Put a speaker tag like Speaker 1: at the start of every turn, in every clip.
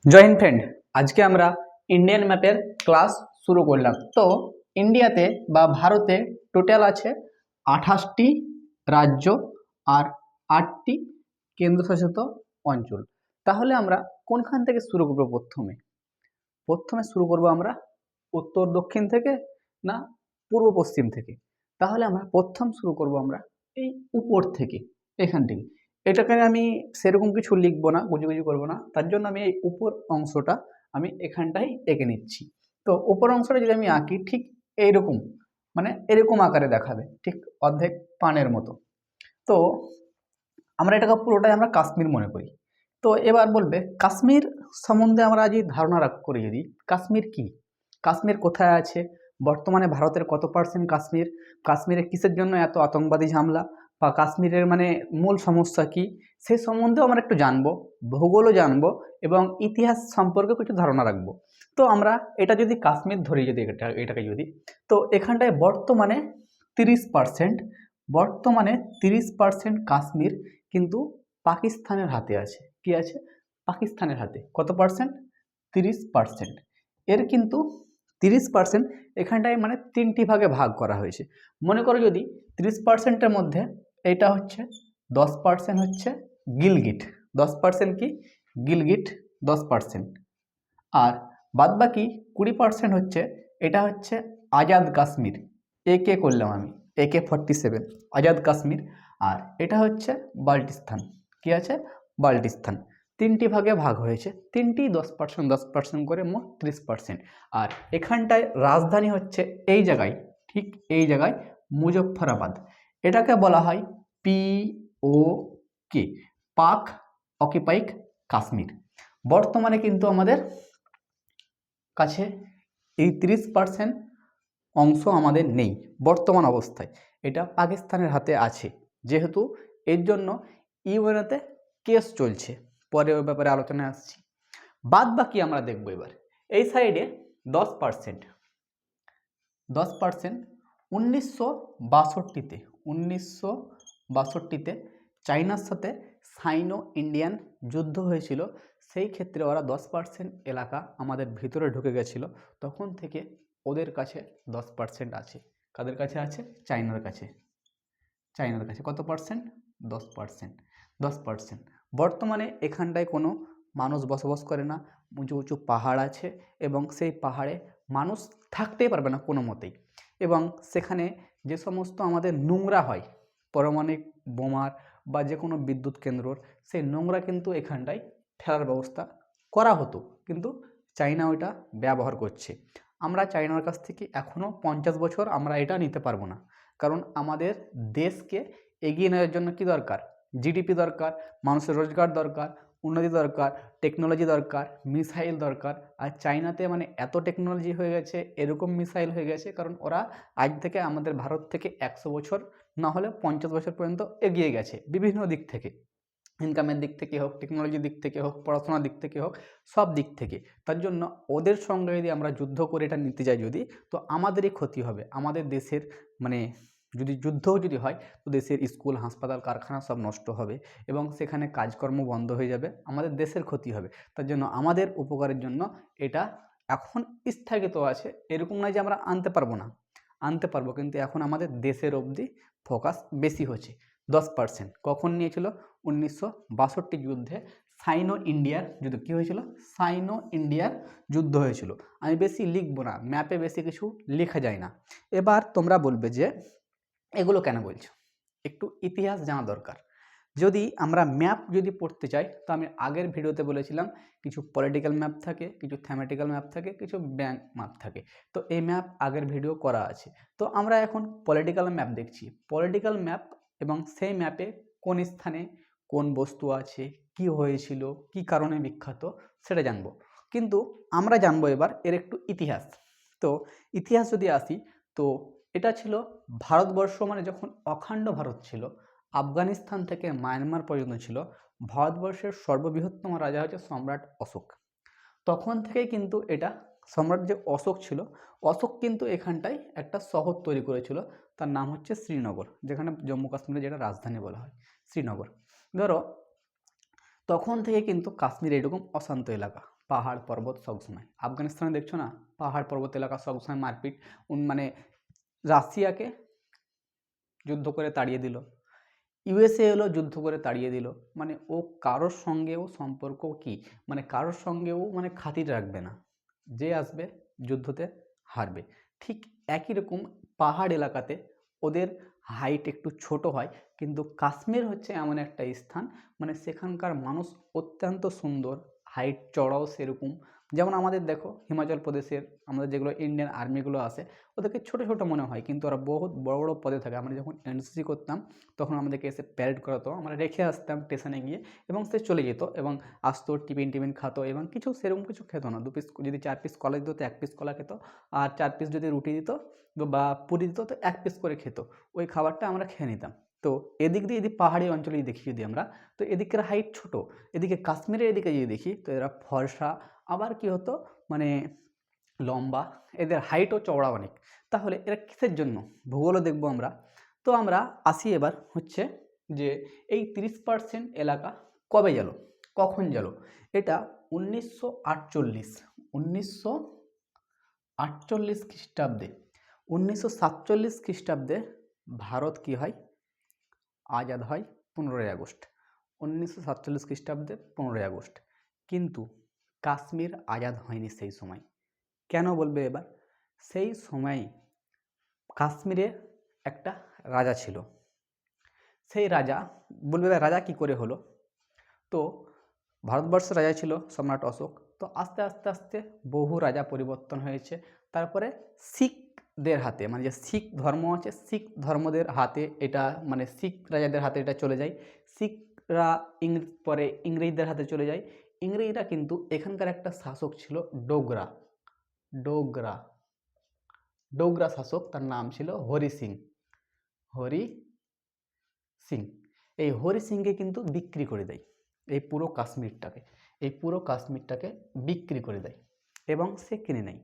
Speaker 1: জয় Hind friend, আজকে আমরা Indian ম্যাপের ক্লাস শুরু করলাম। তো ইন্ডিয়াতে বা ভারতে টোটাল আছে 28টি রাজ্য আর 8টি কেন্দ্রশাসিত অঞ্চল। তাহলে আমরা কোনখান থেকে শুরু করব? প্রথমে শুরু করব আমরা উত্তর দক্ষিণ থেকে না পূর্ব পশ্চিম থেকে? তাহলে আমরা প্রথম শুরু করব আমরা এই উপর থেকে, এখান থেকে। এটাকে আমি সেরকম কিছু লিখবো না, গুজিগুজি করবো না, তার জন্য আমি এই উপর অংশটা আমি এখানটাই এঁকে নিচ্ছি। তো উপর অংশটা যদি আমি আঁকি ঠিক এইরকম, মানে এরকম আকারে দেখাবে, ঠিক অর্ধেক পানের মতো। তো আমরা এটাকে পুরোটাই আমরা কাশ্মীর মনে করি। তো এবার বলবে কাশ্মীর সম্বন্ধে আমরা আজ ধারণা করি, যদি কাশ্মীর কি, কাশ্মীর কোথায় আছে, বর্তমানে ভারতের কত পার্সেন্ট কাশ্মীর, কাশ্মীরে কিসের জন্য এত আতঙ্কবাদী হামলা, বা কাশ্মীরের মানে মূল সমস্যা কি, সেই সম্বন্ধেও আমরা একটু জানবো, ভূগোলও জানবো এবং ইতিহাস সম্পর্কে কিছু ধারণা রাখবো। তো আমরা এটা যদি কাশ্মীর ধরি, যদি এটাকে যদি, তো এখানটায় বর্তমানে 30%, বর্তমানে 30% কাশ্মীর কিন্তু পাকিস্তানের হাতে আছে। কি আছে? পাকিস্তানের হাতে। কত পার্সেন্ট? 30%। এর কিন্তু 30% এখানটায় মানে তিনটি ভাগে ভাগ করা হয়েছে। মনে করো যদি 30%-এর মধ্যে এটা হচ্ছে 10% হচ্ছে গিলগিট, 10% কি গিলগিট, 10%। আর বাদবাকি 20% হচ্ছে, এটা হচ্ছে আজাদ কাশ্মীর, একে করলাম আমি, AK-47 আজাদ কাশ্মীর। আর এটা হচ্ছে বাল্টিস্তান। কি আছে? বাল্টিস্তান। তিনটি ভাগে ভাগ হয়েছে, তিনটি 10% 10% করে, মোট 30%। আর এখানটায় রাজধানী হচ্ছে এই জায়গায়, ঠিক এই জায়গায় মুজফ্ফরাবাদ। এটাকে বলা হয় POK, পাক অকুপাইড কাশ্মীর। বর্তমানে কিন্তু আমাদের কাছে এই 30% অংশ আমাদের নেই বর্তমান অবস্থায়, এটা পাকিস্তানের হাতে আছে। যেহেতু এর জন্য ইউএনওতে কেস চলছে, পরে ওই ব্যাপারে আলোচনায় আসছি। বাদ বাকি আমরা দেখব এবার এই সাইডে 10%, 1962-তে 1962-তে চাইনার সাথে সাইনো ইন্ডিয়ান যুদ্ধ হয়েছিল। সেই ক্ষেত্রে ওরা 10% এলাকা আমাদের ভিতরে ঢুকে গেছিল। তখন থেকে ওদের কাছে 10% আছে। কাদের কাছে আছে? চাইনার কাছে। চাইনার কাছে কত পার্সেন্ট? 10%। 10%। বর্তমানে এখানটায় কোনো মানুষ বসবাস করে না, উঁচু উঁচু পাহাড় আছে এবং সেই পাহাড়ে মানুষ থাকতেই পারবে না কোনো মতেই। এবং সেখানে যে সমস্ত আমাদের নোংরা হয়, পারমাণবিক বোমার বা যে কোনো বিদ্যুৎ কেন্দ্রর, সেই নোংরা কিন্তু এখানটায় ফেলার ব্যবস্থা করা হতো, কিন্তু চাইনা ওইটা ব্যবহার করছে। আমরা চাইনার কাছ থেকে এখনও 50 বছর আমরা এটা নিতে পারবো না, কারণ আমাদের দেশকে এগিয়ে নেওয়ার জন্য কি দরকার? জিডিপি দরকার, মানুষের রোজগার দরকার, উন্নতি দরকার, টেকনোলজি দরকার, মিসাইল দরকার। আর চাইনাতে মানে এত টেকনোলজি হয়ে গেছে, এরকম মিসাইল হয়ে গেছে, কারণ ওরা আজ থেকে আমাদের ভারত থেকে 100 বছর না হলে 50 বছর পর্যন্ত এগিয়ে গেছে বিভিন্ন দিক থেকে, ইনকামের দিক থেকে হোক, টেকনোলজির দিক থেকে হোক, পড়াশোনার দিক থেকে হোক, সব দিক থেকে। তার জন্য ওদের সঙ্গে যদি আমরা যুদ্ধ করে এটা নিতে যাই যদি, তো আমাদেরই ক্ষতি হবে। আমাদের দেশের মানে যদি যুদ্ধও যদি হয়, তো দেশের স্কুল, হাসপাতাল, কারখানা সব নষ্ট হবে এবং সেখানে কাজকর্ম বন্ধ হয়ে যাবে, আমাদের দেশের ক্ষতি হবে। তার জন্য আমাদের উপকারের জন্য এটা এখন স্থগিত আছে। এরকম নয় যে আমরা আনতে পারবো না, আনতে পারবো, কিন্তু এখন আমাদের দেশের অবধি ফোকাস বেশি হচ্ছে। 10% কখন নিয়েছিল? 1962 যুদ্ধে সাইনো ইন্ডিয়ার যুদ্ধ। কী হয়েছিল? সাইনো ইন্ডিয়ার যুদ্ধ হয়েছিল। আমি বেশি লিখবো না, ম্যাপে বেশি কিছু লেখা যায় না। এবার তোমরা বলবে যে এগুলো কেন বলছো? একটু ইতিহাস জানা দরকার। যদি আমরা ম্যাপ যদি পড়তে চাই, তো আমি আগের ভিডিওতে বলেছিলাম কিছু পলিটিক্যাল ম্যাপ থাকে, কিছু থ্যামেটিক্যাল ম্যাপ থাকে, কিছু ব্যাংক ম্যাপ থাকে। তো এই ম্যাপ আগের ভিডিও করা আছে। তো আমরা এখন পলিটিক্যাল ম্যাপ দেখছি, পলিটিক্যাল ম্যাপ, এবং সেই ম্যাপে কোন স্থানে কোন বস্তু আছে, কি হয়েছিল, কি কারণে বিখ্যাত, সেটা জানবো। কিন্তু আমরা জানবো এবার এর একটু ইতিহাস। তো ইতিহাস যদি আসি, তো এটা ছিল ভারতবর্ষ মানে যখন অখণ্ড ভারত ছিল, আফগানিস্তান থেকে মায়ানমার পর্যন্ত ছিল, ভারতবর্ষের সর্ববৃহত্তম রাজা হচ্ছে সম্রাট অশোক। তখন থেকেই কিন্তু এটা সম্রাট যে অশোক ছিল, অশোক কিন্তু এখানটায় একটা শহর তৈরি করেছিল, তার নাম হচ্ছে শ্রীনগর, যেখানে জম্মু কাশ্মীরের যেটা রাজধানী বলা হয়, শ্রীনগর। ধরো তখন থেকে কিন্তু কাশ্মীর এরকম অশান্ত এলাকা, পাহাড় পর্বত সবসময়। আফগানিস্তানে দেখছো না, পাহাড় পর্বত এলাকা সবসময় মারপিট, মানে রাশিয়াকে যুদ্ধ করে তাড়িয়ে দিল, ইউএসএ এলো যুদ্ধ করে তাড়িয়ে দিল, মানে ও কারোর সঙ্গেও সম্পর্ক কি, মানে কারোর সঙ্গেও মানে খাতির রাখবে না, যে আসবে যুদ্ধতে হারবে। ঠিক একই রকম পাহাড় এলাকাতে ওদের হাইট একটু ছোট হয়, কিন্তু কাশ্মীর হচ্ছে এমন একটা স্থান, মানে সেখানকার মানুষ অত্যন্ত সুন্দর, হাইট চড়াও সেরকম। যেমন আমাদের দেখো হিমাচল প্রদেশের আমাদের যেগুলো ইন্ডিয়ান আর্মিগুলো আসে, ওদেরকে ছোট ছোট মনে হয়, কিন্তু ওরা বহুত বড় বড় পদে থাকে। আমরা যখন এনসিসি করতাম তখন আমাদেরকে এসে প্যারেড করাতো, আমরা রেখে আসতাম স্টেশনে গিয়ে, এবং সে চলে যেত এবং আসতো, টিফিন টিফিন খাতো, এবং কিছু সেরকম কিছু খেতো না। 2 পিস যদি 4 পিস কলা দিত তো 1 পিস কলা খেত, আর 4 পিস যদি রুটি দিত বা পুরি দিত তো 1 পিস করে খেত। ওই খাবারটা আমরা খেয়ে নিতাম। তো এদিক দিয়ে যদি পাহাড়ি অঞ্চলে দেখি যদি আমরা, তো এদিকের হাইট ছোট, এদিকে কাশ্মীরের এদিকে যদি দেখি তো এরা ফর্সা, আবার কি হতো মানে লম্বা, এদের হাইটও চওড়া অনেক। তাহলে এরা কিসের জন্য, ভূগোলও দেখবো আমরা। তো আমরা আসি এবার হচ্ছে যে এই 30% এলাকা কবে গেল, কখন গেল। এটা 1948, 1948 খ্রিস্টাব্দে, 1947 খ্রিস্টাব্দে ভারত কি হয়, আজাদ হয় 15ই আগস্ট। 1947 খ্রিস্টাব্দে 15ই আগস্ট। কিন্তু কাশ্মীর আজাদ হয়নি সেই সময়। কেন বলবে এবার? সেই সময় কাশ্মীরে একটা রাজা ছিল। সেই রাজা, বলবে রাজা কি করে হলো, তো ভারতবর্ষের রাজা ছিল সম্রাট অশোক। তো আস্তে আস্তে আস্তে বহু রাজা পরিবর্তন হয়েছে। তারপরে শিখদের হাতে, মানে যে শিখ ধর্ম আছে, শিখ ধর্মদের হাতে এটা, মানে শিখ রাজাদের হাতে এটা চলে যায়। শিখরা পরে ইংরেজদের হাতে চলে যায়। ইংরেজরা কিন্তু এখানকার একটা শাসক ছিল ডোগরা, ডোগরা ডোগরা শাসক, তার নাম ছিল হরি সিং। হরি সিং, এই হরি সিংকে কিন্তু বিক্রি করে দেয় এই পুরো কাশ্মীরটাকে, এই পুরো কাশ্মীরটাকে বিক্রি করে দেয় এবং সে কিনে নেয়।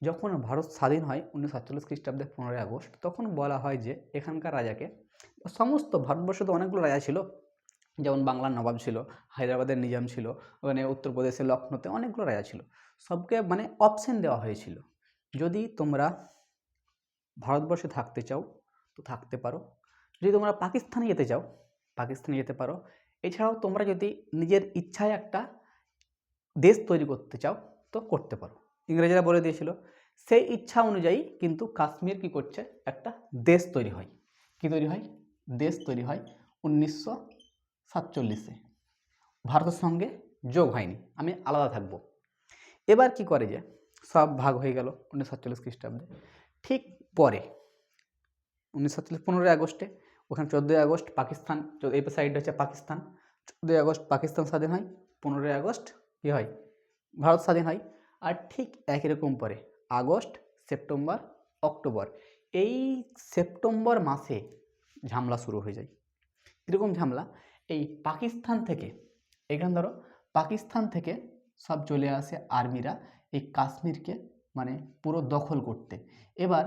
Speaker 1: যখন ভারত স্বাধীন হয় 1947 খ্রিস্টাব্দে 15ই আগস্ট, তখন বলা হয় যে এখানকার রাজাকে, সমস্ত ভারতবর্ষে তো অনেকগুলো রাজা ছিল, যেমন বাংলার নবাব ছিল, হায়দ্রাবাদের নিজাম ছিল, ওখানে উত্তরপ্রদেশের লখনৌতে অনেকগুলো রাজা ছিল। সবকে মানে অপশন দেওয়া হয়েছিল, যদি তোমরা ভারতবর্ষে থাকতে চাও তো থাকতে পারো, যদি তোমরা পাকিস্তানে যেতে চাও পাকিস্তানে যেতে পারো, এছাড়াও তোমরা যদি নিজের ইচ্ছায় একটা দেশ তৈরি করতে চাও তো করতে পারো। ইংরেজরা বলে দিয়েছিল। সেই ইচ্ছা অনুযায়ী কিন্তু কাশ্মীর কি করছে, একটা দেশ তৈরি হয়। কি তৈরি হয়? দেশ তৈরি হয় 1947-এ। ভারতের সঙ্গে যোগ হয়নি, আমি আলাদা থাকবো। এবার কি করে যে সব ভাগ হয়ে গেল 1947 খ্রিস্টাব্দে। ঠিক পরে 1947 15ই আগস্টে, ওখানে 14ই আগস্ট পাকিস্তান, এই সাইড হচ্ছে পাকিস্তান, 14ই আগস্ট পাকিস্তান স্বাধীন হয়, 15ই আগস্ট কী হয়, ভারত স্বাধীন হয়। আর ঠিক একই রকম পরে আগস্ট, সেপ্টেম্বর, অক্টোবর, এই সেপ্টেম্বর মাসে ঝামেলা শুরু হয়ে যায়। কীরকম ঝামেলা? এই পাকিস্তান থেকে, এখানে ধরো পাকিস্তান থেকে সব চলে আসে আর্মিরা এই কাশ্মীরকে মানে পুরো দখল করতে। এবার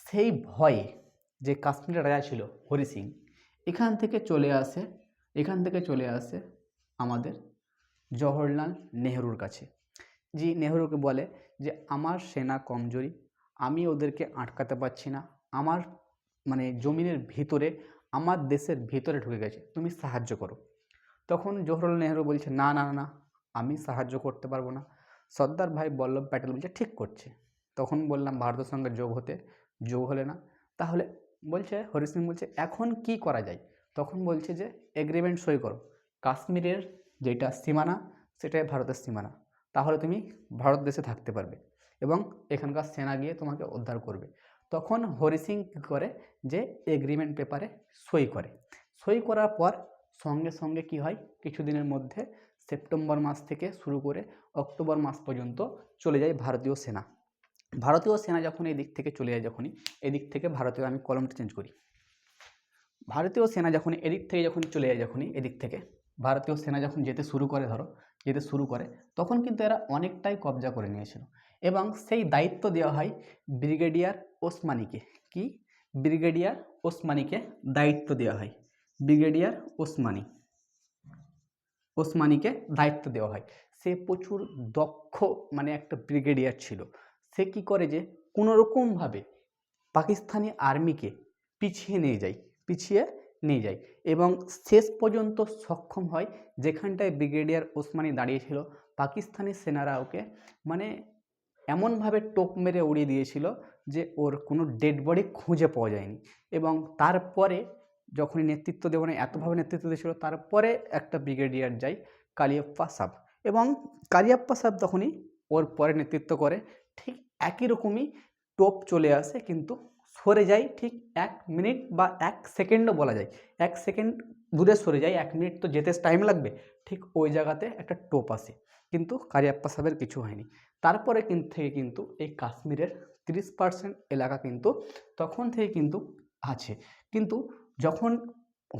Speaker 1: সেই ভয়ে যে কাশ্মীরের রাজা ছিল হরি সিং, এখান থেকে চলে আসে আমাদের জওহরলাল নেহরুর কাছে। যে নেহরুকে বলে যে আমার সেনা কমজোরি, আমি ওদেরকে আটকাতে পারছি না, আমার মানে জমিনের ভিতরে, আমার দেশের ভিতরে ঢুকে গেছে, তুমি সাহায্য করো। তখন জওহরলাল নেহরু বলছে না না না, আমি সাহায্য করতে পারবো না। সর্দার ভাই বল্লভ প্যাটেল বলছে ঠিক করছে। তখন বললাম ভারতের সঙ্গে যোগ হলে না, তাহলে বলছে হরি সিং বলছে এখন কি করা যায়। তখন বলছে যে এগ্রিমেন্ট সই করো, কাশ্মীরের যেটা সীমানা সেটাই ভারতের সীমানা, তাহলে তুমি ভারত দেশে থাকতে পারবে এবং এখানকার সেনা গিয়ে তোমাকে উদ্ধার করবে। তখন হরি সিং কী করে যে এগ্রিমেন্ট পেপারে সই করে। সই করার পর সঙ্গে সঙ্গে কি হয়, কিছুদিনের মধ্যে সেপ্টেম্বর মাস থেকে শুরু করে অক্টোবর মাস পর্যন্ত চলে যায় ভারতীয় সেনা। ভারতীয় সেনা যখন এই দিক থেকে চলে যায়, যখনই এদিক থেকে ভারতীয়, আমি কলমটা চেঞ্জ করি, ভারতীয় সেনা যখন এদিক থেকে যখন চলে যায়, যখনই এদিক থেকে ভারতীয় সেনা যখন যেতে শুরু করে তখন কিন্তু এরা অনেকটাই কবজা করে নিয়েছিল এবং সেই দায়িত্ব দেওয়া হয় ব্রিগেডিয়ার ওসমানীকে। কি? ব্রিগেডিয়ার ওসমানীকে দায়িত্ব দেওয়া হয়, ব্রিগেডিয়ার ওসমানী। ওসমানীকে দায়িত্ব দেওয়া হয়। সে প্রচুর দক্ষ মানে একটা ব্রিগেডিয়ার ছিল। সে কি করে যে কোনোরকমভাবে পাকিস্তানি আর্মিকে পিছিয়ে নিয়ে যায় এবং শেষ পর্যন্ত সক্ষম হয়। যেখানটায় ব্রিগেডিয়ার ওসমানী দাঁড়িয়েছিল, পাকিস্তানি সেনারা ওকে মানে এমনভাবে টোপ মেরে উড়িয়ে দিয়েছিল যে ওর কোনো ডেড বডি খুঁজে পাওয়া যায়নি। এবং তারপরে যখনই নেতৃত্ব দেওয়া মানে এতভাবে নেতৃত্ব দিয়েছিল, তারপরে একটা ব্রিগেডিয়ার যায় কালিয়াপ্পা সাব, এবং কালিয়াপ্পা সাব তখনই ওর পরে নেতৃত্ব করে। ঠিক একই রকমই টোপ চলে আসে, কিন্তু সরে যায় ঠিক 1 মিনিট বা 1 সেকেন্ডও বলা যায়, 1 সেকেন্ড দূরে সরে যায়। 1 মিনিট তো যেতে টাইম লাগবে, ঠিক ওই জায়গাতে একটা টোপ আসে, কিন্তু কালিয়াপ্পা সাহেবের কিছু হয়নি। তারপরে কিন্তু এই কাশ্মীরের 30% এলাকা কিন্তু তখন থেকে কিন্তু আছে। কিন্তু যখন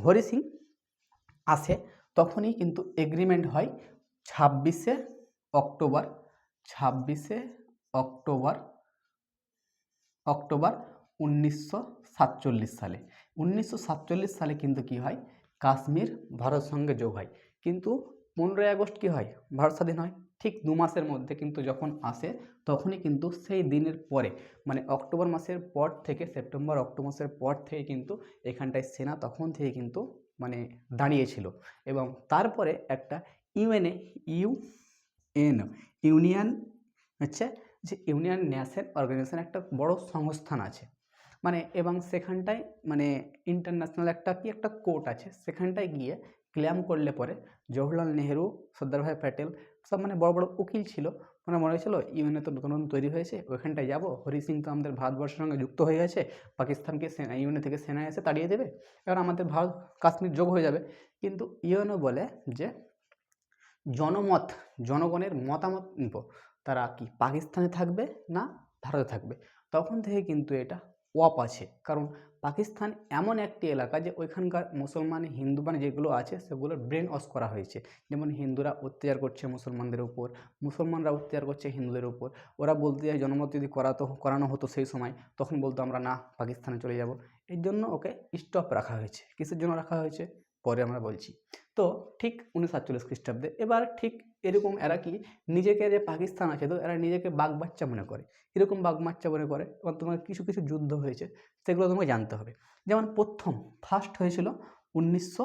Speaker 1: হরি সিং আসে তখনই কিন্তু এগ্রিমেন্ট হয় 26শে অক্টোবর 26শে অক্টোবর 1947 সালে। 1947 সালে কিন্তু কি হয়, কাশ্মীর ভারত সঙ্গে যোগ হয়। কিন্তু 15ই আগস্ট কি হয়, ভারত স্বাধীন হয়। ঠিক 2 মাসের মধ্যে কিন্তু যখন আসে, তখনই কিন্তু সেই দিনের পরে মানে অক্টোবর মাসের পর থেকে, সেপ্টেম্বর অক্টোবর মাসের পর থেকে কিন্তু এখানটায় সেনা তখন থেকে কিন্তু মানে দাঁড়িয়েছিল। এবং তারপরে একটা ইউনিয়ন হচ্ছে যে ইউনিয়ন ন্যাশন অর্গানাইজেশন, একটা বড় সংস্থান আছে মানে, এবং সেখানটায় মানে ইন্টারন্যাশনাল একটা কোর্ট আছে। সেখানটায় গিয়ে ক্লেম করলে পরে জওহরলাল নেহেরু, সর্দার প্যাটেল সব মানে বড় বড় উকিল ছিল। মানে মনে হয়েছিল ইউএনএ তো নতুন নতুন তৈরি হয়েছে, ওইখানটায় যাবো, হরি সিং তো আমাদের ভারতবর্ষের সঙ্গে যুক্ত হয়ে গেছে, পাকিস্তানকে ইউএনএ থেকে সেনা এসে তাড়িয়ে দেবে, এবার আমাদের ভারত কাশ্মীর যোগ হয়ে যাবে। কিন্তু ইউএনও বলে যে জনগণের মতামত নিব, তারা কি পাকিস্তানে থাকবে না ভারতে থাকবে। তখন থেকে কিন্তু এটা ওয়াপ আছে, কারণ পাকিস্তান এমন একটি এলাকা যে ওইখানকার মুসলমান হিন্দু মানে যেগুলো আছে সেগুলোর ব্রেন ওয়াশ করা হয়েছে। যেমন হিন্দুরা অত্যাচার করছে মুসলমানদের উপর, মুসলমানরা অত্যাচার করছে হিন্দুদের উপর। ওরা বলতে যায় জনমত যদি করানো হতো সেই সময়, তখন বলতো আমরা না পাকিস্তানে চলে যাব। এর জন্য ওকে স্টপ রাখা হয়েছে। কিসের জন্য রাখা হয়েছে পরে আমরা বলছি। তো ঠিক 1947 খ্রিস্টাব্দে এবার ঠিক এরকম এরা কি নিজেকে যে পাকিস্তান আছে, তো এরা নিজেকে বাঘবাচ্চা মনে করে, এরকম বাঘবাচ্চা মনে করে। এবং তোমার কিছু কিছু যুদ্ধ হয়েছে, সেগুলো তোমাকে জানতে হবে। যেমন ফার্স্ট হয়েছিল 1900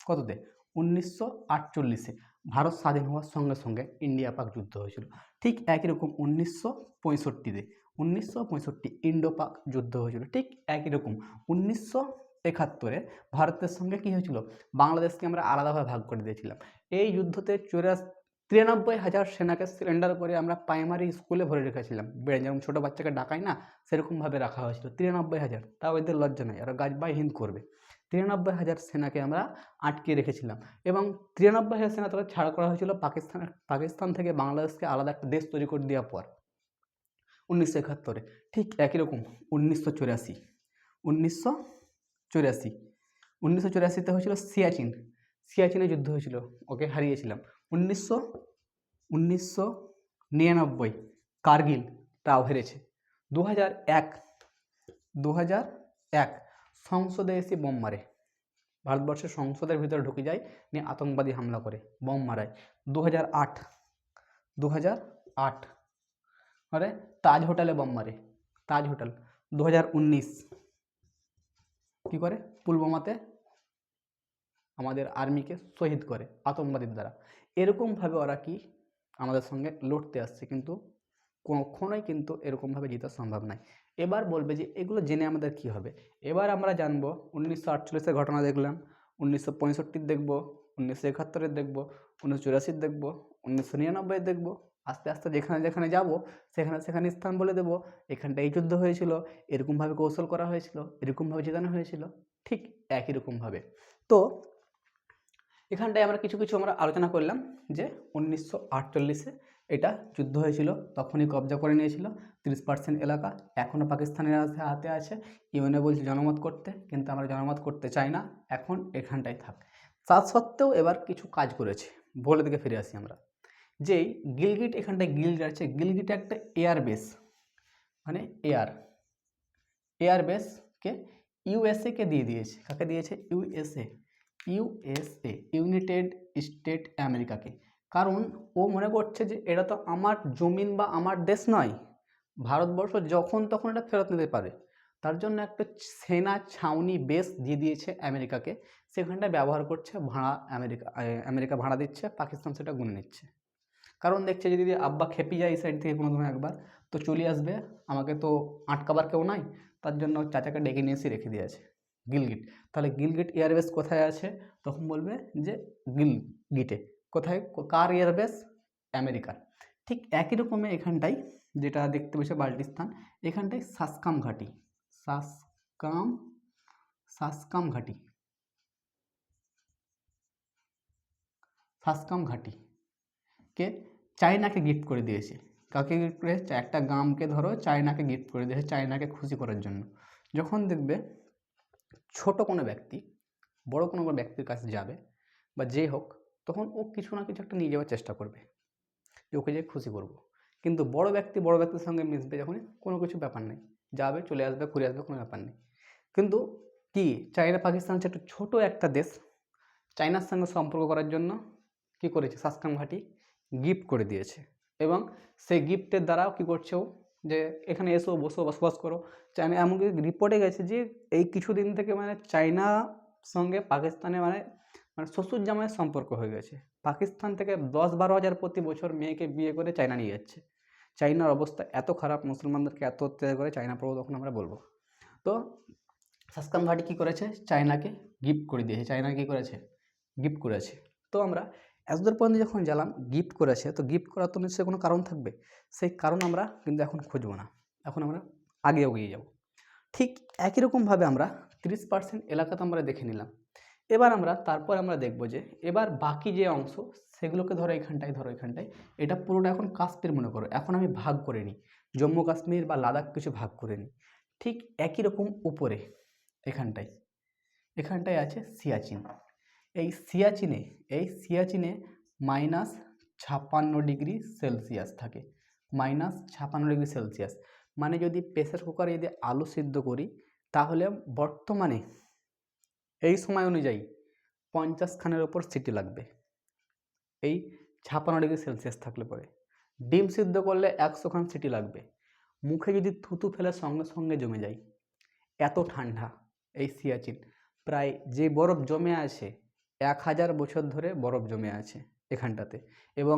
Speaker 1: কততে 1948-এ, ভারত স্বাধীন হওয়ার সঙ্গে সঙ্গে ইন্ডিয়া পাক যুদ্ধ হয়েছিল। ঠিক একই রকম 1965-তে 1965 ইন্ডো পাক যুদ্ধ হয়েছিল। ঠিক একই রকম 1971-এ ভারতের সঙ্গে কি হয়েছিল, বাংলাদেশকে আমরা আলাদাভাবে ভাগ করে দিয়েছিলাম। এই যুদ্ধতে 93,000 সেনাকে সিলিন্ডার করে আমরা প্রাইমারি স্কুলে ভরে রেখেছিলাম, যেরকম ছোটো বাচ্চাকে ডাকায় না, সেরকমভাবে রাখা হয়েছিল 93,000। তাও এদের লজ্জা নেই, আর গাছ বাই হিন্দ করবে। 93,000 সেনাকে আমরা আটকে রেখেছিলাম, এবং 93,000 সেনা তারা ছাড় করা হয়েছিল পাকিস্তান থেকে বাংলাদেশকে আলাদা একটা দেশ তৈরি করে দেওয়ার পর 1971-এ। ঠিক একই রকম 1984-তে হয়েছিল সিয়াচিনে যুদ্ধ হয়েছিল, ওকে হারিয়েছিলাম। 1999 কার্গিল, তাও হেরেছে। 2001 সংসদে এসে বোম মারে, ভারতবর্ষের সংসদের ভিতরে ঢুকে যায়, নিয়ে আতঙ্কবাদী হামলা করে বোম মারায়। 2008 আরে তাজ হোটেলে বোম মারে, তাজ হোটেল। 2019 কী করে, পুলওয়ামাতে আমাদের আর্মিকে শহীদ করে আতঙ্কবাদীর দ্বারা। এরকমভাবে ওরা কি আমাদের সঙ্গে লড়তে আসছে, কিন্তু কখনোই কিন্তু এরকমভাবে জেতা সম্ভব নয়। এবার বলবে যে এগুলো জেনে আমাদের কি হবে। এবার আমরা জানবো 1948-এর ঘটনা দেখলাম, 1965-র দেখবো, 1971-এর দেখবো, 1984-র দেখবো, 1999-এর দেখবো। আস্তে আস্তে যেখানে যেখানে যাবো সেখানে সেখানে স্থান বলে দেবো, এখানটা এই যুদ্ধ হয়েছিল, এরকমভাবে কৌশল করা হয়েছিল, এরকমভাবে জেতানো হয়েছিল, ঠিক একই রকমভাবে। তো এখানটায় আমরা কিছু কিছু আলোচনা করলাম যে 1948-এ এটা যুদ্ধ হয়েছিল, তখনই কবজা করে নিয়েছিল 30% এলাকা। এখনও পাকিস্তানের হাতে আছে। ইউএনএ বলছে জনমত করতে, কিন্তু আমরা জনমত করতে চাই না, এখন এখানটায় থাক। তা সত্ত্বেও এবার কিছু কাজ করেছে, ভোলের দিকে ফিরে আসি আমরা। যেই গিলগিট, এখানটায় গিলগিট আছে, গিলগিটে একটা এয়ার বেস, মানে এয়ার বেসকে ইউএসএ কে দিয়ে দিয়েছে। কাকে দিয়েছে? ইউএসএ, ইউএসএ, ইউনাইটেড স্টেট আমেরিকাকে। কারণ ও মনে করছে যে এটা তো আমার জমিন বা আমার দেশ নয়, ভারতবর্ষ যখন তখন এটা ফেরত নিতে পারে। তার জন্য একটা সেনা ছাউনি বেস দিয়ে দিয়েছে আমেরিকাকে, সেখানটায় ব্যবহার করছে ভাড়া। আমেরিকা ভাড়া দিচ্ছে, পাকিস্তান সেটা গুনে নিচ্ছে। কারণ দেখছে যদি আব্বা খেপে যায় এই সাইড থেকে কোনো সময় একবার, তো চলে আসবে, আমাকে তো আটকাবার কেউ নাই। তার জন্য চাচাকে ডেকে নিয়ে এসে রেখে দিয়েছে গিলগিট। তাহলে গিলগিট এয়ারবেস কোথায় আছে? তখন বলবে যে গিলগিটে। কোথায়? কার এয়ারবেস? আমেরিকার। ঠিক একই রকমের এখানটাই যেটা দেখতে পেয়েছে বাল্টিস্তান, এখানটায় সাসকাম ঘাঁটি, সাসকাম সাসকাম ঘাঁটি, সাসকাম ঘাঁটি কে চায়নাকে গিফট করে দিয়েছে। কাকে গিফট করে? একটা গ্রামকে ধরো চায়নাকে গিফট করে দিয়েছে, চায়নাকে খুশি করার জন্য। যখন দেখবে ছোট কোনো ব্যক্তি বড় কোনো ব্যক্তির কাছে যাবে বা যে হোক, তখন ও কিছু না কিছু একটা নিয়ে যাওয়ার চেষ্টা করবে যে ওকে যে খুশি করব। কিন্তু বড় ব্যক্তির সঙ্গে মিশবে যখন, কোনো কিছু ব্যাপার নেই, যাবে চলে আসবে ঘুরে আসবে, কোনো ব্যাপার নেই। কিন্তু কি চায়না পাকিস্তান হচ্ছে একটা ছোট একটা দেশ, চায়নার সঙ্গে সম্পর্ক করার জন্য কি করেছে? সাসকাম ঘাঁটি গিফট করে দিয়েছে। এবং সেই গিফটের দ্বারাও কি করছে ও, যে এখানে এসো, বসো, বসবাস করো। চায়না এমনকি রিপোর্টে গেছে যে এই কিছুদিন থেকে মানে চায়না সঙ্গে পাকিস্তানে মানে মানে শ্বশুর জামাইয়ের সম্পর্ক হয়ে গেছে। পাকিস্তান থেকে 10-12 হাজার প্রতি বছর মেয়েকে বিয়ে করে চায়না নিয়ে যাচ্ছে। চায়নার অবস্থা এত খারাপ, মুসলমানদেরকে এত অত্যাচার করে, চায়না পড়বো তখন আমরা বলবো। তো সাসকাম ঘাঁটি কী করেছে? চায়নাকে গিফট করে দিয়েছে। চায়না কী করেছে? গিফট করেছে। তো আমরা এতদূর পর্যন্ত যখন গেলাম, গিফট করেছে, তো গিফট করার তো নিশ্চয়ই কোনো কারণ থাকবে। সেই কারণ আমরা কিন্তু এখন খুঁজবো না, এখন আমরা আগে এগিয়ে যাব। ঠিক একই রকমভাবে আমরা 30% এলাকা তো আমরা দেখে নিলাম। এবার তারপর আমরা দেখব যে এবার বাকি যে অংশ, সেগুলোকে ধরো এখানটায়, ধরো এখানটায়, এটা পুরোটা এখন কাশ্মীর মনে করো। এখন আমি ভাগ করে নিই, জম্মু কাশ্মীর বা লাদাখ কিছু ভাগ করে নিই। ঠিক একই রকম উপরে এখানটায়, এখানটায় আছে সিয়াচিন। এই সিয়াচিনে -56 ডিগ্রি সেলসিয়াস থাকে। -56 ডিগ্রি সেলসিয়াস মানে যদি প্রেসার কুকারে যদি আলু সিদ্ধ করি, তাহলে বর্তমানে এই সময় অনুযায়ী 50 খানের ওপর সিটি লাগবে এই 56 ডিগ্রি সেলসিয়াস থাকলে পরে। ডিম সিদ্ধ করলে 100 খান সিটি লাগবে। মুখে যদি থুতু ফেলে সঙ্গে সঙ্গে জমে যায়, এত ঠান্ডা এই সিয়াচিন। প্রায় যে বরফ জমে আছে, 1000 বছর ধরে বরফ জমে আছে এখানটাতে। এবং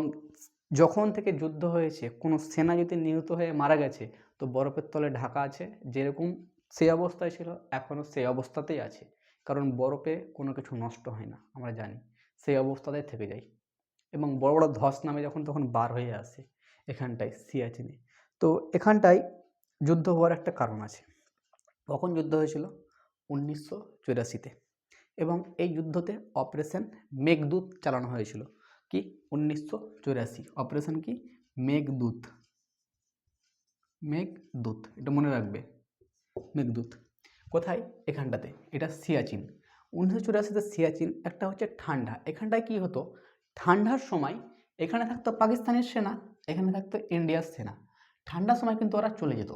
Speaker 1: যখন থেকে যুদ্ধ হয়েছে, কোনো সেনা যদি নিহত হয়ে মারা গেছে, তো বরফের তলে ঢাকা আছে, যেরকম সেই অবস্থায় ছিল এখনও সেই অবস্থাতেই আছে। কারণ বরফে কোনো কিছু নষ্ট হয় না, আমরা জানি, সেই অবস্থাতেই থেকে যায়। এবং বড় বড় ধস নামে যখন, তখন বার হয়ে আসে এখানটায় সিয়াচিনে। তো এখানটায় যুদ্ধ হওয়ার একটা কারণ আছে। কখন যুদ্ধ হয়েছিল? 1984-তে। এবং এই যুদ্ধতে অপারেশন মেঘদূত চালানো হয়েছিল। কি? 1984 অপারেশন কি? মেঘদূত। মেঘদূত, এটা মনে রাখবে, মেঘদূত। কোথায়? এখানটাতে, এটা সিয়াচিন। 1984-তে সিয়াচিন একটা হচ্ছে ঠান্ডা। এখানটায় কি হতো? ঠান্ডার সময় এখানে থাকতো পাকিস্তানের সেনা, এখানে থাকতো ইন্ডিয়ার সেনা। ঠান্ডার সময় কিন্তু ওরা চলে যেত,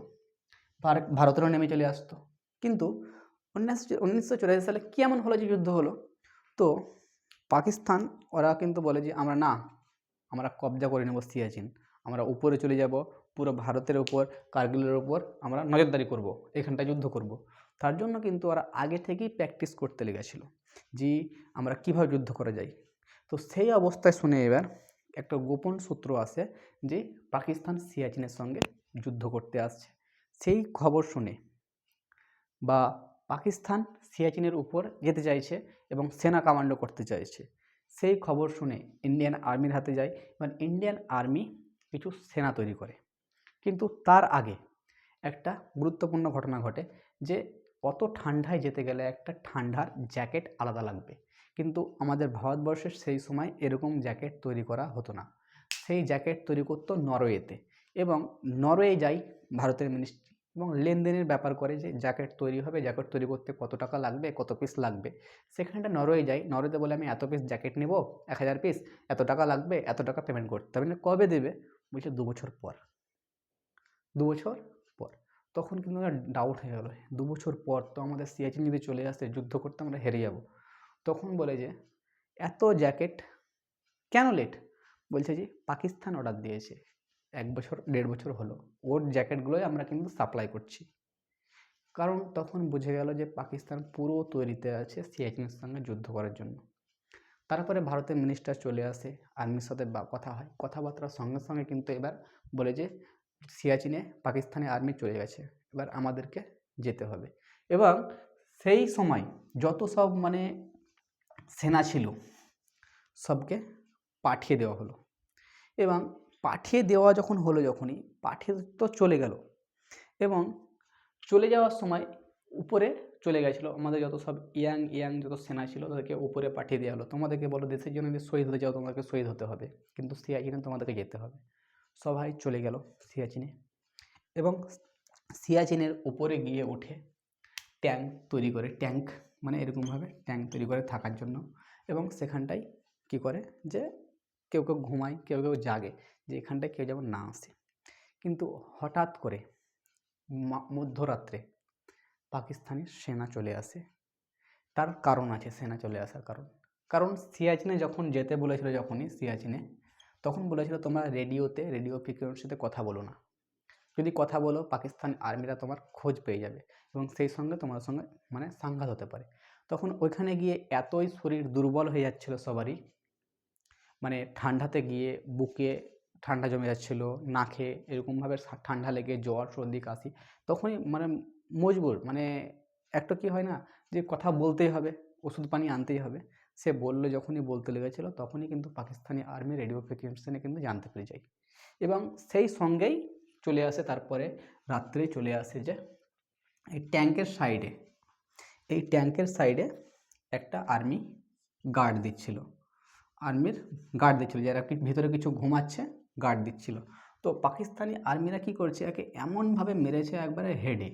Speaker 1: ভারতেরও নেমে চলে আসতো। কিন্তু 1984 সালে কি এমন হলো যে যুদ্ধ হলো? তো পাকিস্তান ওরা কিন্তু বলে যে আমরা কবজা করে নেব সিয়াচিন, আমরা উপরে চলে যাব, পুরো ভারতের উপর, কার্গিলের উপর আমরা নজরদারি করব, এখানটায় যুদ্ধ করব। তার জন্য কিন্তু ওরা আগে থেকেই প্র্যাকটিস করতে লেগেছিল যে আমরা কীভাবে যুদ্ধ করা যায়। তো সেই অবস্থায় শুনে এবার একটা গোপন সূত্র আসে যে পাকিস্তান সিয়াচিনের সঙ্গে যুদ্ধ করতে আসছে। সেই খবর শুনে বা পাকিস্তান সিয়াচিনের উপর যেতে চাইছে এবং সেনা কমান্ডো করতে চাইছে, সেই খবর শুনে ইন্ডিয়ান আর্মির হাতে যায় এবং ইন্ডিয়ান আর্মি কিছু সেনা তৈরি করে। কিন্তু তার আগে একটা গুরুত্বপূর্ণ ঘটনা ঘটে যে অত ঠান্ডায় যেতে গেলে একটা ঠান্ডার জ্যাকেট আলাদা লাগবে। কিন্তু আমাদের ভারতবর্ষের সেই সময় এরকম জ্যাকেট তৈরি করা হতো না। সেই জ্যাকেট তৈরি করতো নরওয়েতে। এবং নরওয়ে যাই ভারতের মিনিস্ট্রি এবং লেনদেনের ব্যাপার করে যে জ্যাকেট তৈরি হবে, জ্যাকেট তৈরি করতে কত টাকা লাগবে, কত পিস লাগবে। সেখানটা নরওয়ে যাই, নরওয়েতে বলে আমি এত পিস জ্যাকেট নেব, 1000 পিস, এত টাকা লাগবে, এত টাকা পেমেন্ট করতে হবে। কবে দেবে? বলছে 2 বছর পর। 2 বছর পর। তখন কিন্তু আমার ডাউট হয়ে গেল, 2 বছর পর তো আমাদের সিয়াচিন যদি চলে আসে, যুদ্ধ করতে আমরা হেরে যাব। তখন বলে যে এত জ্যাকেট কেন লেট? বলছে যে পাকিস্তান অর্ডার দিয়েছে, 1 বছর 1.5 বছর হলো, ওর জ্যাকেটগুলোই আমরা কিন্তু সাপ্লাই করছি। কারণ তখন বুঝে গেল যে পাকিস্তান পুরো তৈরিতে আছে সিয়াচিনের সঙ্গে যুদ্ধ করার জন্য। তারপরে ভারতের মিনিস্টার চলে আসে, আর্মির সাথে কথা হয়, কথাবার্তার সঙ্গে সঙ্গে কিন্তু এবার বলে যে সিয়াচিনে পাকিস্তানি আর্মি চলে গেছে, এবার আমাদেরকে যেতে হবে। এবং সেই সময় যত সব মানে সেনা ছিল সবকে পাঠিয়ে দেওয়া হলো। এবং পাঠিয়ে দেওয়া যখন হলো, যখনই পাঠিয়ে তো চলে গেল, এবং চলে যাওয়ার সময় উপরে চলে গেছিলো আমাদের যত সব ইয়াং যত সেনা ছিল তাদেরকে উপরে পাঠিয়ে দেওয়া হলো, তোমাদেরকে বলো দেশের জন্য যদি শহীদ হতে চাও তোমাদেরকে শহীদ হতে হবে, কিন্তু সিয়াচিনে তোমাদেরকে যেতে হবে। সবাই চলে গেল সিয়াচিনে, এবং সিয়াচিনের উপরে গিয়ে উঠে ট্যাঙ্ক তৈরি করে, ট্যাঙ্ক মানে এরকমভাবে ট্যাঙ্ক তৈরি করে থাকার জন্য, এবং সেখানটায় কি করে যে কেউ কেউ ঘুমায়, কেউ কেউ জাগে, যে এখানটায় কেউ যেমন না আসে। কিন্তু হঠাৎ করে মধ্যরাত্রে পাকিস্তানি সেনা চলে আসে। তার কারণ আছে সেনা চলে আসার কারণ, কারণ সিয়াচিনে যখন যেতে বলেছিল, যখনই সিয়াচিনে তখন বলেছিল তোমরা রেডিও ফ্রিকোয়েন্সিতে কথা বলো না, যদি কথা বলো পাকিস্তান আর্মিরা তোমার খোঁজ পেয়ে যাবে এবং সেই সঙ্গে তোমার সঙ্গে মানে সংঘাত হতে পারে। তখন ওইখানে গিয়ে এতই শরীর দুর্বল হয়ে যাচ্ছিল সবারই, মানে ঠান্ডাতে গিয়ে বুকে ঠান্ডা জমে যাচ্ছিলো, নাকে এরকমভাবে ঠান্ডা লেগে জ্বর সর্দি কাশি, তখনই মানে মজবুর, মানে একটা কি হয় না যে কথা বলতেই হবে, ওষুধ পানি আনতেই হবে, সে বললো, যখনই বলতে লেগেছিলো তখনই কিন্তু পাকিস্তানি আর্মি রেডিও ফ্রিকোয়েন্সি কিন্তু জানতে পেরে যায়। এবং সেই সঙ্গেই চলে আসে, তারপরে রাত্রেই চলে আসে যে এই ট্যাঙ্কের সাইডে একটা আর্মির গার্ড দিচ্ছিল, যারা ভিতরে কিছু ঘুমাচ্ছে গার্ড দিচ্ছিল। তো পাকিস্তানি আর্মিরা কি করছে, একে এমনভাবে মেরেছে একবারে হেডে,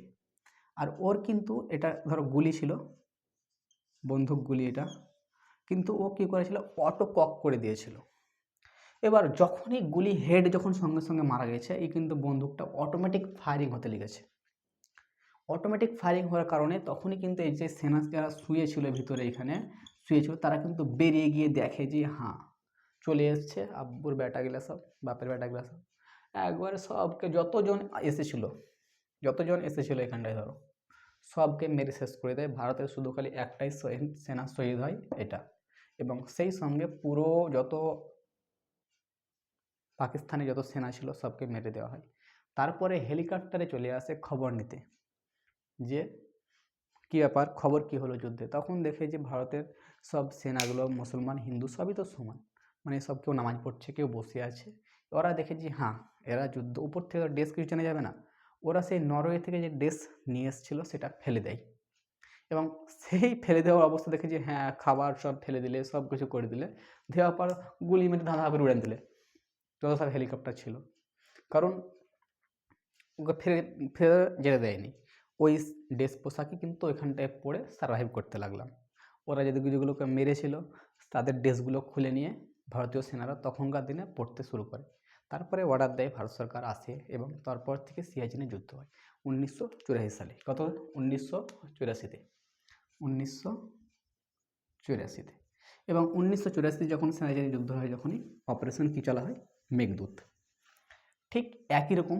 Speaker 1: আর ওর কিন্তু এটা ধরো গুলি ছিল, বন্দুক গুলি এটা, কিন্তু ও কী করেছিল অটো কক করে দিয়েছিল। এবার যখনই গুলি হেড যখন সঙ্গে সঙ্গে মারা গেছে, এই কিন্তু বন্দুকটা অটোমেটিক ফায়ারিং হতে লেগেছে। অটোমেটিক ফায়ারিং হওয়ার কারণে তখনই কিন্তু এই যে সেনা যারা শুয়েছিল ভিতরে, এখানে শুয়েছিল, তারা কিন্তু বেরিয়ে গিয়ে দেখে যে হ্যাঁ চলে এসছে আব্বুর বেটাগুলা সব, বাপের বেটাগুলা সব, একবারে সবকে যতজন এসেছিল এখানটায় ধরো সবকে মেরে শেষ করে দেয়। ভারতের শুধু খালি একটাই সেনা শহীদ হয় এটা, এবং সেই সঙ্গে পুরো যত পাকিস্তানি যত সেনা ছিল সবকে মেরে দেওয়া হয়। তারপরে হেলিকপ্টারে চলে আসে খবর নিতে, যে কী ব্যাপার, খবর কী হলো যুদ্ধে। তখন দেখে যে ভারতের সব সেনাগুলো মুসলমান হিন্দু সবই তো সমান, মানে সব কেউ নামাজ পড়ছে, কেউ বসে আছে। ওরা দেখে যে হ্যাঁ এরা যুদ্ধ, উপর থেকে ড্রেস কিছু জানা যাবে না, ওরা সেই নরওয়ে থেকে যে ড্রেস নিয়ে এসেছিলো সেটা ফেলে দেয়, এবং সেই ফেলে দেওয়ার অবস্থা দেখে যে হ্যাঁ খাবার সব ফেলে দিলে, সব কিছু করে দিলে, দেওয়ার পর গুলি মেরে ধাঁধা করে উড়ান দিলে যত সব হেলিকপ্টার ছিল, কারণ ওকে ফেরে যেতে দেয়নি। ওই ড্রেস পোশাকই কিন্তু ওইখানটায় পরে সার্ভাইভ করতে লাগলাম। ওরা যেগুলোকে মেরেছিল তাদের ড্রেসগুলো খুলে নিয়ে ভারতীয় সেনারা তখনকার দিনে পড়তে শুরু করে। তারপরে অর্ডার দেয়, ভারত সরকার আসে, এবং তারপর থেকে সিয়াচিনে যুদ্ধ হয় 1984 সালে। কত? 1984-তে 1984-তে। এবং 1984 যখন সিয়াচিনে যুদ্ধ হয়, যখনই অপারেশন কী চলা হয়, মেঘদূত। ঠিক একই রকম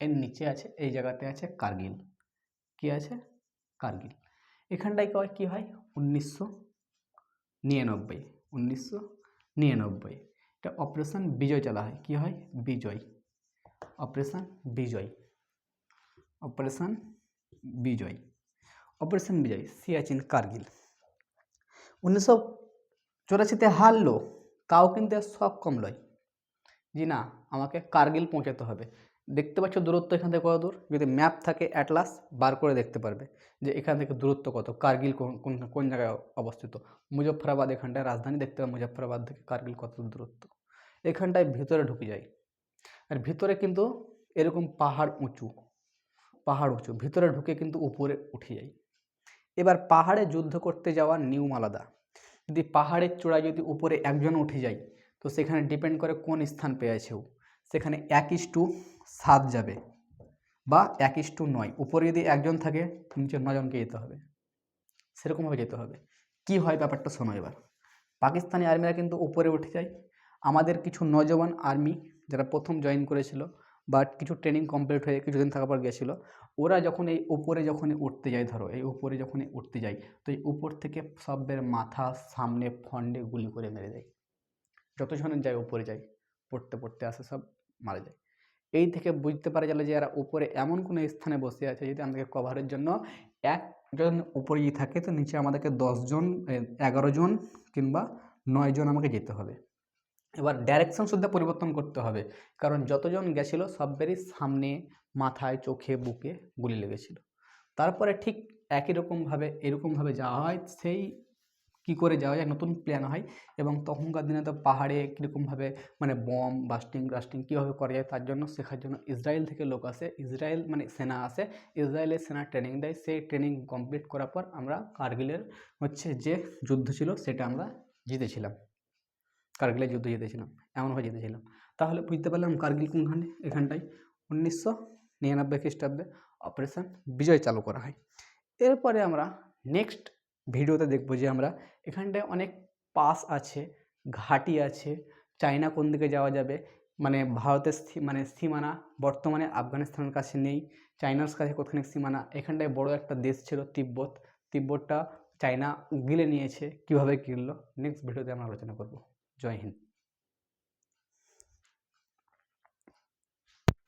Speaker 1: এর নিচে আছে, এই জায়গাতে আছে কার্গিল। কি আছে? কার্গিল। এখানটায় কী হয় 1999 এটা অপারেশন বিজয় চলা হয়। কি হয়? বিজয়, অপারেশন বিজয়, অপারেশন বিজয়, অপারেশন বিজয় সিয়াচিন কার্গিল। 1984-তে হারলো, তাও কিন্তু সব কম লয়, জি না আমাকে কার্গিল পৌঁছাতে হবে। দেখতে পাচ্ছ দূরত্ব এখান থেকে কত দূর, যদি ম্যাপ থাকে অ্যাটলাস বার করে দেখতে পারবে যে এখান থেকে দূরত্ব কত, কার্গিল কোন জায়গায় অবস্থিত। মুজফ্ফরাবাদ এখানটায় রাজধানী, দেখতে পাবে মুজফ্ফরাবাদ থেকে কার্গিল কত দূরত্ব। এখানটায় ভিতরে ঢুকে যায়, আর ভিতরে কিন্তু এরকম পাহাড় উঁচু, ভিতরে ঢুকে কিন্তু উপরে উঠে যায়। এবার পাহাড়ে যুদ্ধ করতে যাওয়ার নিয়ম আলাদা। যদি পাহাড়ের চূড়ায় যদি উপরে একজন উঠে যায়, তো সেখানে ডিপেন্ড করে কোন স্থান পেয়েছে ও, সেখানে 1:7 যাবে বা 1:9। উপরে যদি একজন থাকে নিচে 9জনকে যেতে হবে, সেরকমভাবে যেতে হবে। কি হয় ব্যাপারটা শোনো এবার। পাকিস্তানি আর্মিরা কিন্তু উপরে উঠে যায়, আমাদের কিছু নজওয়ান আর্মি যারা প্রথম জয়েন করেছিল বা কিছু ট্রেনিং কমপ্লিট হয়ে কিছুদিন থাকার পর গেছিলো, ওরা যখন এই উপরে যখনই উঠতে যায়, ধরো এই উপরে যখনই উঠতে যায়, তো এই উপর থেকে সবের মাথা সামনে ফন্ডে গুলি করে মেরে দেয়। যতজনের যায় উপরে যায়, পড়তে পড়তে আসে সব মারা যায়। এই থেকে বুঝতে পারা গেল যে এরা উপরে এমন কোনো স্থানে বসে আছে যদি আমাদেরকে কভারের জন্য একজন উপরে যদি থাকে তো নিচে আমাদেরকে 10জন 11জন কিংবা 9জন আমাকে যেতে হবে। এবার ডাইরেকশন শুদ্ধ পরিবর্তন করতে হবে, কারণ যতজন গেছিলো সবেরই সামনে মাথায় চোখে বুকে গুলি লেগেছিল। তারপরে ঠিক একই রকমভাবে এরকমভাবে যাওয়া হয়, সেই কী করে যাওয়া যায় নতুন প্ল্যান হয়। এবং তখনকার দিনে তো পাহাড়ে কীরকমভাবে মানে বম বাস্টিং কীভাবে করা যায় তার জন্য শেখার জন্য ইসরায়েল থেকে লোক আসে, ইসরায়েল মানে সেনা আসে, ইসরায়েলের সেনা ট্রেনিং দেয়। সেই ট্রেনিং কমপ্লিট করার পর আমরা কার্গিলের যে যুদ্ধ ছিল সেটা আমরা জিতেছিলাম, কার্গিলের যুদ্ধ জিতেছিলাম, এমনভাবে জিতেছিলাম। তাহলে বুঝতে পারলাম কার্গিল কোনখানে, এখানটায় 1999 খ্রিস্টাব্দে অপারেশন বিজয় চালু করা হয়। এরপরে আমরা নেক্সট ভিডিওতে দেখব যে আমরা এখানটায় অনেক পাস আছে, ঘাঁটি আছে, চায়না কোন দিকে যাওয়া যাবে, মানে ভারতের মানে সীমানা বর্তমানে আফগানিস্তানের কাছে নেই, চায়নার কাছে কতখানি সীমানা, এখানটায় বড় একটা দেশ ছিল তিব্বতটা চায়না গিলে নিয়েছে, কীভাবে গিললো নেক্সট ভিডিওতে আমরা আলোচনা করব। জয় হিন্দ।